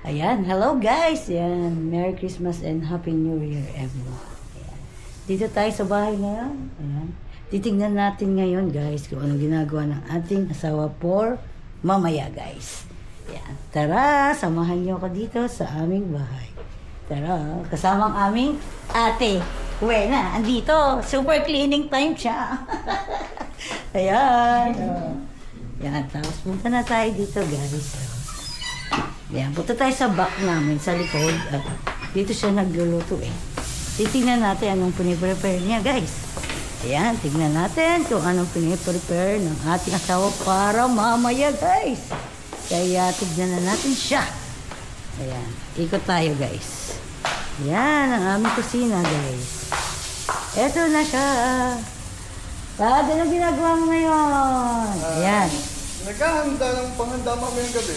Ayan, hello guys. Ayan, Merry Christmas and Happy New Year everyone. Ayan. Dito tayo sa bahay ngayon. Ayan. Titignan natin ngayon guys kung anong ginagawa ng ating asawa for mamaya guys. Ayan. Tara, samahan niyo ako dito sa aming bahay. Tara, kasama ang aming ate. Wena, andito. Super cleaning time siya. Ayan. Ayan, tapos punta na tayo dito guys. Ayan, punta tayo sa back namin, sa likod. Dito siya nagluluto eh. Titignan natin anong piniprepare niya, guys. Ayan, tignan natin kung anong piniprepare ng ating asawa para mamaya, guys. Kaya tignan na natin siya. Ayan, ikot tayo, guys. Ayan, ang aming kusina, guys. Eto na siya. Ano ginagawa mo ngayon? Ayan. Naghahanda ng panghanda mamayang gabi.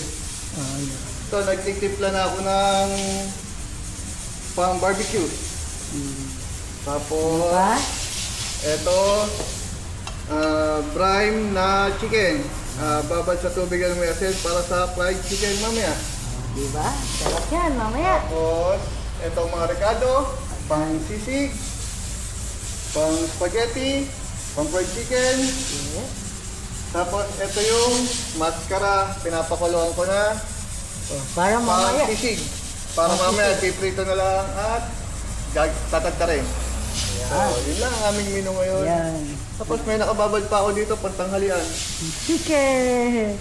Oh, yeah. Ito, nagtitimpla na ako ng pang barbecue. Tapos, Pa? ito, brine na chicken. Babad sa tubig ng may asin para sa fried chicken mamaya. Diba? Sarap yan, mamaya. Tapos, itong mga rekado, pang sisig, pang spaghetti, pang fried chicken. Yeah. Tapos, ito yung mascara, pinapakuluan ko na. Oh, para mamaya. Pang sisig. Para mamaya, piprito na lang at tatagta rin. So, yun lang ang aming menu ngayon. Yan. Tapos may nakababad pa ako dito, pantanghalian. Chicken.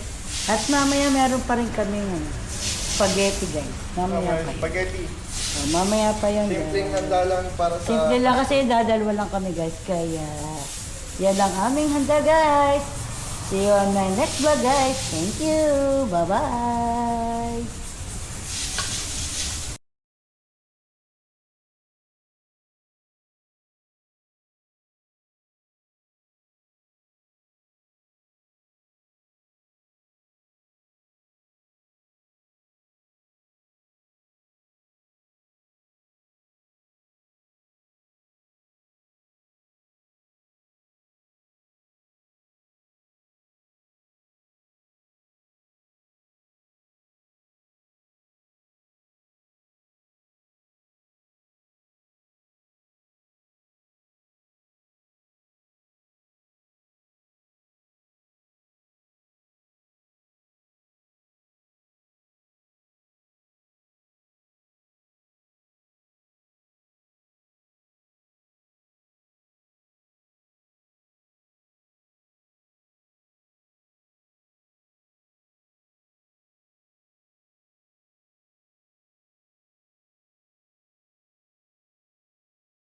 At mamaya meron pa rin kami spaghetti guys. Mamaya pa yun. Spaghetti. Oh, mamaya pa yun. Simpleng guys. handa lang para sa... Simple lang kasi dadalwa lang kami guys. Kaya yan lang aming handa guys. See you on my next vlog guys. Thank you. Bye-bye.